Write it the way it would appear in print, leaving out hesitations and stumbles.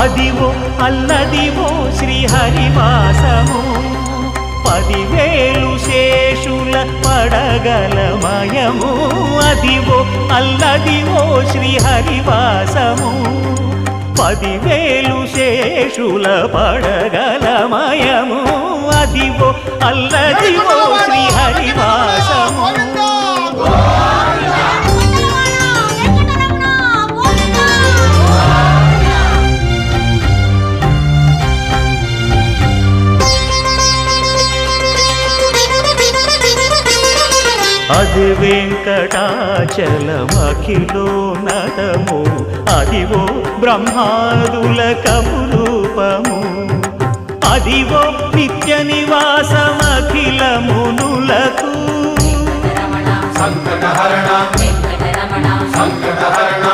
అదివో అల్లదివో శ్రీహరివాసము 10,000 శేషుల పడగలమయము అదివో అల్లదివో శ్రీహరివాసము 10,000 శేషుల పడగలమయము అదివో అల్లదివో శ్రీహరివాసము అది వెంకటాచలమఖిలోన్నతము అదివో బ్రహ్మాదుల కపురూపము అదివో నిత్య నివాసమఖిల మునులకు సంకటహరణ సంకటహరణ